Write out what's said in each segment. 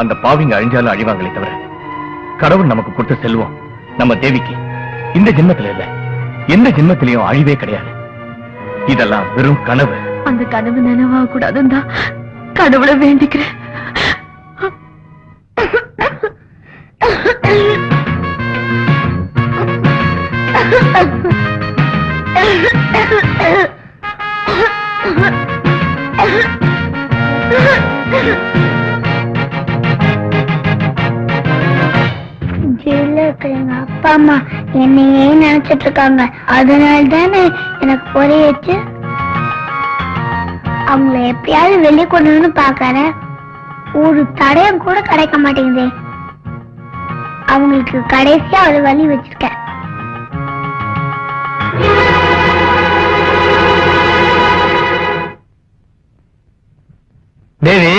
அந்த பாவிங்க அழிஞ்சாலும் அழிவாங்களே தவிர கடவுள் நமக்கு கொடுத்த செல்வம் நம்ம தேவிக்கு இந்த ஜென்மத்துல இல்ல, எந்த ஜென்மத்திலையும் அழிவே கிடையாது. இதெல்லாம் வெறும் கனவு. அந்த கனவு நினைவாக கூடாதுன்னு தான் கடவுளை வேண்டிக்கிறேன். எங்க அப்பா அம்மா என்னையே நினைச்சிட்டு இருக்காங்க. அதனால தானே எனக்கு புரியுச்சு. அவங்கள எப்படியாவது வெளியே கொண்டு பாக்குறேன். ஒரு தடயம் கூட கிடைக்க மாட்டேங்குதே. அவங்களுக்கு கடைசியா ஒரு வழி வச்சிருக்கேன். தேவி,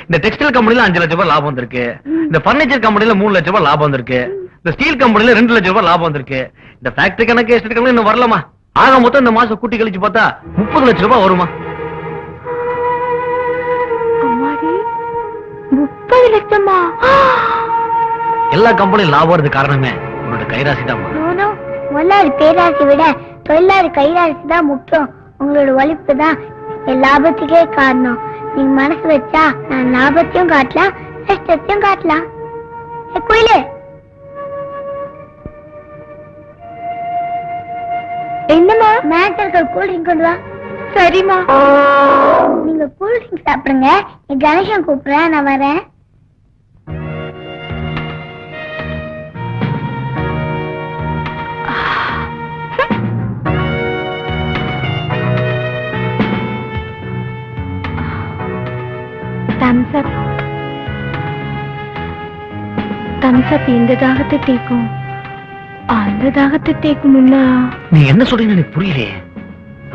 இந்த டெக்ஸ்டைல் கம்பெனில 5 லட்சம் ரூபாய் லாபம் வந்திருக்கு. இந்த பர்னிச்சர் கம்பெனில 3 லட்சம் ரூபாய் லாபம் வந்திருக்கு. இந்த ஸ்டீல் கம்பெனில 2 லட்சம் ரூபாய் லாபம் வந்திருக்கு. இந்த ஃபேக்டரி கணக்கு எஸ்டேட் கணக்கு இன்னும் வரலமா. ஆக மொத்தம் இந்த மாசம் கூட்டி கழிச்சு பார்த்தா 30 லட்சம் ரூபாய் வருமா? 30 லட்சமா? எல்லா கம்பெனியும் லாபம் வரது காரணமே உங்களோட கைராசி தான். முதலாளி பேராசி விட தொழிலாளி கைராசி தான் முக்கியம். உங்களோட உழைப்பு தான் என் லாபத்துக்கே காரணம். நீங்க மனசு வச்சா நான் லாபத்தையும் காட்டலாம், நஷ்டத்தையும் காட்டலாம். குயிலே, என்னமா மேட்டர்கள் கூல் ட்ரிங்க் கொண்டு வா. சரிம்மா. நீங்க கூல் ட்ரிங்க் சாப்பிடுங்க. என் கணேசன் கூப்பிடுறேன், நான் வரேன். தம்சப் இந்த தாகத்தை தேக்கும், அந்த தாகத்தை தேக்கணும்னா நீ என்ன சொல்றீங்க எனக்கு புரியலையே.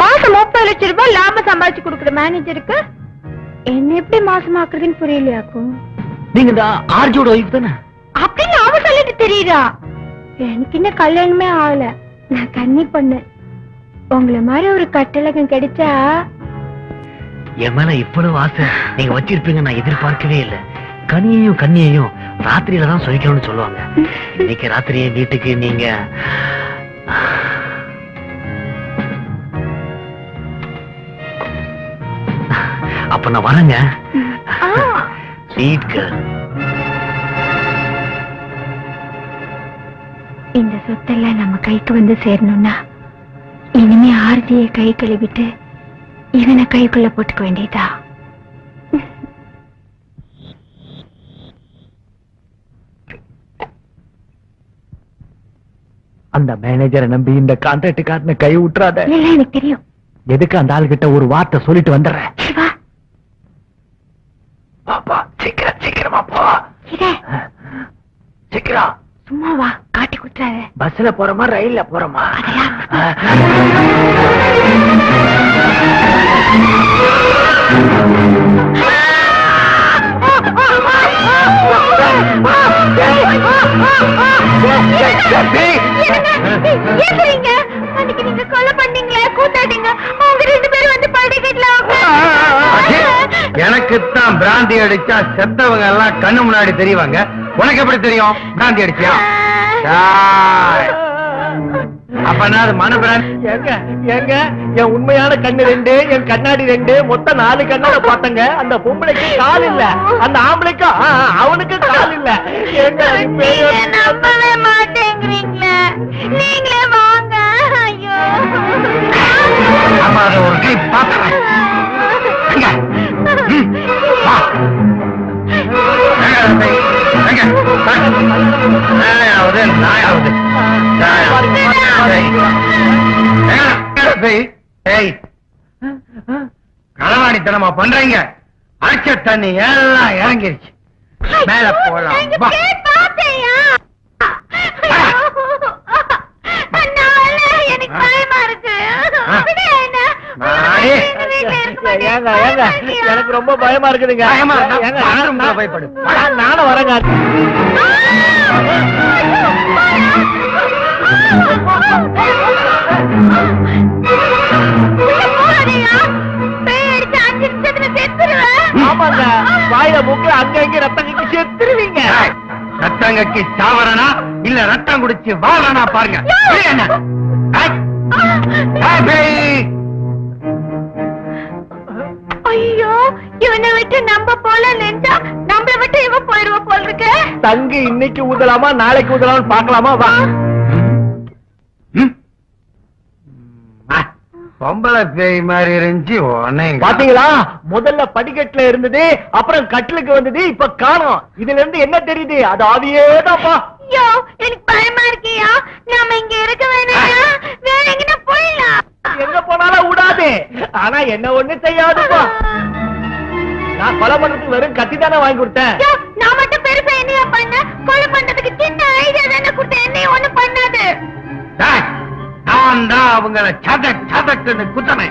மாசம் 30 லட்சம் ரூபாய் லாபம் சம்பாதிச்சு கொடுக்குற மேனேஜருக்கு என்ன எப்படி மாசமாக்குறதுன்னு புரியலையாக்கும். நீங்க இந்த ஆர்ஜோட ஒய்ஃப் தானே? அப்படின்னு அவ சொல்லிட்டு தெரியுதா? எனக்கு இன்னும் கல்யாணமே ஆகல, நான் கன்னி பொண்ணு. உங்களை மாதிரி ஒரு கட்டழகம் கிடைச்சா. என் மேல இவ்வளவு ஆசை நீங்க வச்சிருப்பீங்க நான் எதிர்பார்க்கவே இல்லை. கனியையும் கண்ணியையும் ராத்திரியில தான் சொல்லிக்கணும்னு சொல்லுவாங்க. இன்னைக்கு ராத்திரியே வீட்டுக்கு நீங்க அப்ப நான் வரேங்க. Sweet girl. இந்த சொத்தெல்லாம் நம்ம கைக்கு வந்து சேரணும்னா இனிமே ஆர்த்தியை கை கழுவிட்டு இவனை கைக்குள்ள போட்டுக்க வேண்டியதா. அந்த மேனேஜரை நம்பி இந்த கான்ட்ராக்ட் காரனை கை விட்டுறாத. எனக்கு தெரியும். எதுக்கு அந்த ஆள் கிட்ட ஒரு வார்த்தை சொல்லிட்டு வந்துடுறேன். சீக்கிரம் சீக்கிரமா போ. சீக்கிரம். சும்மா வா, காட்டி குடுத்துறாத. பஸ்ல போறோமா ரயில்ல போறோமா? நீங்க கொலை பண்ணீங்களே, கூத்தாட்டீங்க. அவங்க 2 பேரும் வந்து படிக்கட்டுல எனக்குத்தான் பிராந்தி அடிச்சா செத்தவங்க எல்லாம் கண்ணு முன்னாடி தெரியுவாங்க. உனக்கு எப்படி தெரியும் பிராந்தி அடிச்சியா? அப்பனா அது மன பிராந்தி. எங்க என் உண்மையான கண்ணு 2, என் கண்ணாடி 2, மொத்தம் 4 கண்ணால பார்த்தங்க. அந்த பொம்பளைக்கு கால் இல்ல, அந்த ஆம்பளைக்கு அவனுக்கு கால் இல்ல. நம்பவே மாட்டேங்கிறீங்களே, நீங்களே வாங்க. ஐயோ, அம்மா அதை ஒரு கை பாத்துறேன். களவாணித்தனமா பண்றீங்க. அரைச்ச தண்ணி எல்லாம் இறங்கிருச்சு. மேல போலாம். எனக்கு பயமா இருக்கு. எனக்கு ரொம்ப பயமா இருக்குதுங்க. பயப்படு. நானும் வரேங்க. ஆமாங்க, வாயில மூக்கு அங்க இங்க ரத்தம் செத்துருவீங்க. ரத்தங்கக்கு சாவரனா இல்ல ரத்தம் குடிச்சு வாழனா பாருங்க. ஐயோ, இவனை விட்டு நம்ம போல நினைச்சா நம்மள விட்டு இவன் போயிடுவா போல இருக்கு. தங்கு இன்னைக்கு ஊதலாமா நாளைக்கு ஊதலாம்னு பாக்கலாமா? வா. பொம்பளை பேய் மாதிரி இருந்துச்சு உடனே பாத்தீங்களா? முதல்ல படிக்கட்டுல இருந்தது, அப்புறம் கட்டிலுக்கு வந்தது, இப்ப காணோம். இதுல இருந்து என்ன தெரியுது? அது ஆவியேதான்ப்பா. ஐயோ, எனக்கு பயமா இருக்கியா? நாம இங்க இருக்க வேணாம், வேற எங்கனா போயிடலாம். எங்க போனாலும் விடாது. ஆனா என்ன ஒண்ணு செய்யாதுப்பா. நான் கொலை பண்றதுக்கு வெறும் கத்தி தானே வாங்கி கொடுத்தேன். ஐயோ, நான் மட்டும் பெருசா என்னையா பண்ண? கொலை பண்றதுக்கு சின்ன ஐடியா தானே கொடுத்தேன், என்னைய ஒண்ணும் பண்ணாது. நான் தான் அவங்கள சதக்குன்னு குத்தனை,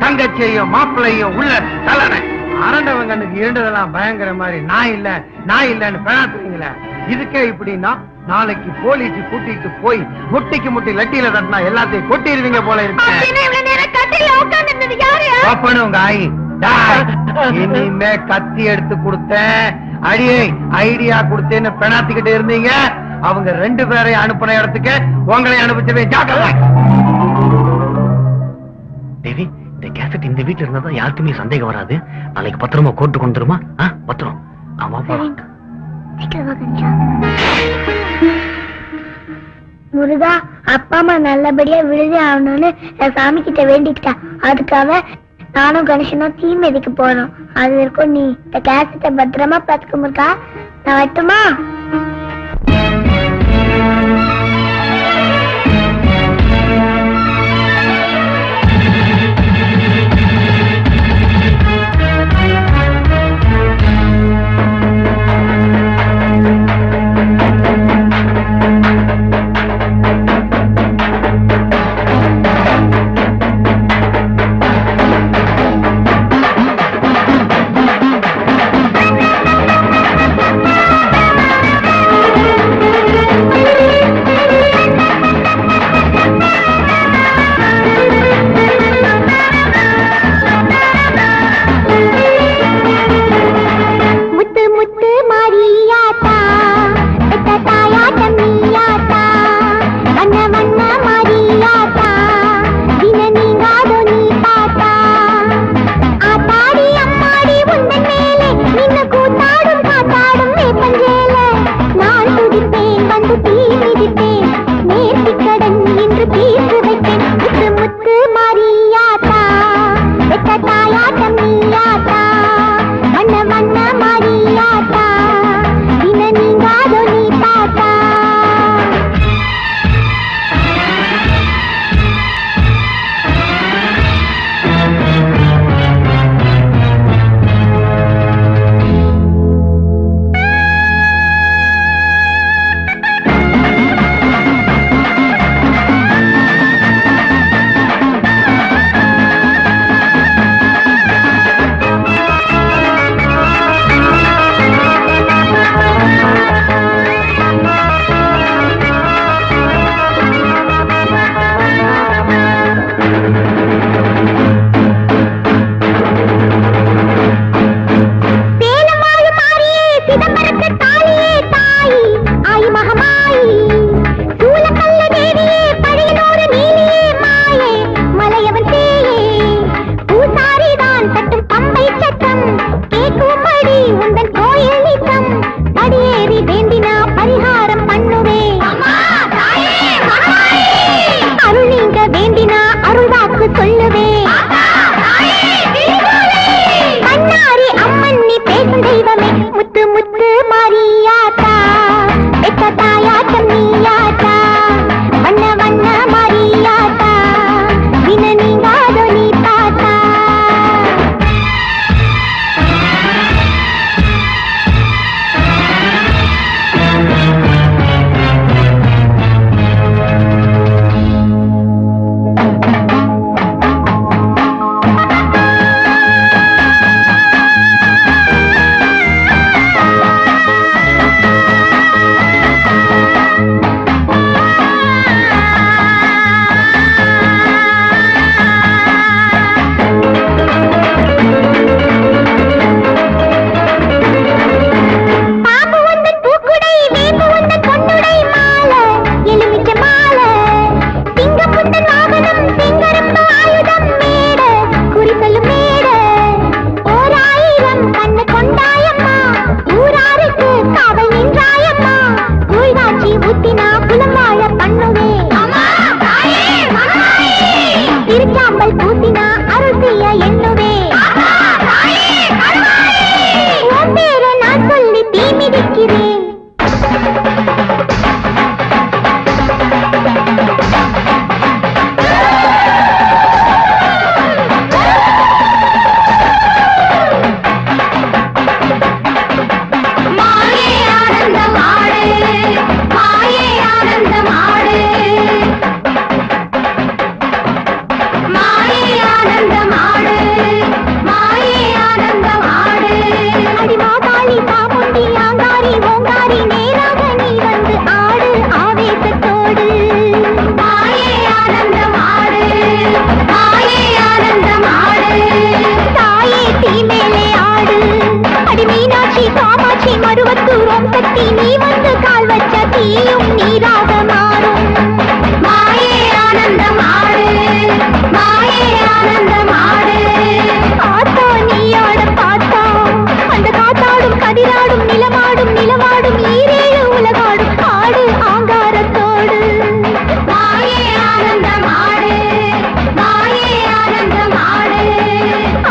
தங்கச்சியையும் மாப்பிள்ளையும் உள்ள தலனை. அரண்டவங்கனுக்கு இருண்டதெல்லாம் பயங்கர மாதிரி நான் இல்லன்னு பேசுறீங்களே. இதுக்கே இப்படின்னா நாளைக்கு போலீஸ் கூட்டிட்டு போய் முட்டிக்கு முட்டி லட்டியில தட்டினா எல்லாத்தையும் கொட்டிடுவீங்க போல இருக்கு. அப்படின்னா இவ்வளவு நேரம் கட்டில உட்கார்ந்து இருந்தது யாரு? உங்க ஆயி. இனிமே கத்தி எடுத்து கொடுத்தேன், அடியை ஐடியா கொடுத்தேன்னு பெணாத்திக்கிட்டு இருந்தீங்க. அவங்க 2 பேரையும் அனுப்புன இடத்துக்கு உங்களை அனுப்பிச்சவே ஜாக்கிரதை. தேவி, இந்த கேசட் இந்த வீட்டுல இருந்தா யாருக்குமே சந்தேகம் வராது. நாளைக்கு பத்திரமா கோர்ட்டு கொண்டு வருமா? பத்திரம். ஆமா. முருகா, அப்பா அம்மா நல்லபடியா விடுதி ஆகணும்னு என் சாமி கிட்ட வேண்டிக்கிட்டேன். அதுக்காக நானும் கணேசனும் தீ மிதிக்க போறோம். அது வரைக்கும் நீ இந்த கேசட்டை பத்திரமா பாத்துக்க முருகா. நான் வரட்டுமா? மருவத்தூரோம் சக்தி நீ வந்து கால் வச்ச தீயும் நீராக மாறும் மாயே ஆனந்தம் ஆடு மாயே ஆனந்தம் ஆடு ஆத்தா நீயாட பாத்தா அந்த காத்தாடும் கதிராடும் நிலமாடும் நிலவாடும் ஈரேழு உலகாடும் ஆடு ஆங்காரத்தோடு மாயே ஆனந்தம் ஆடு மாயே ஆனந்தம் ஆடு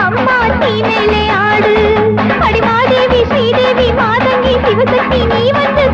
அம்மா நீ மேலே ஆடு அடிமாதேவி ஸ்ரீதேவி மாதங்கி சிவசக்தி நீ வந்து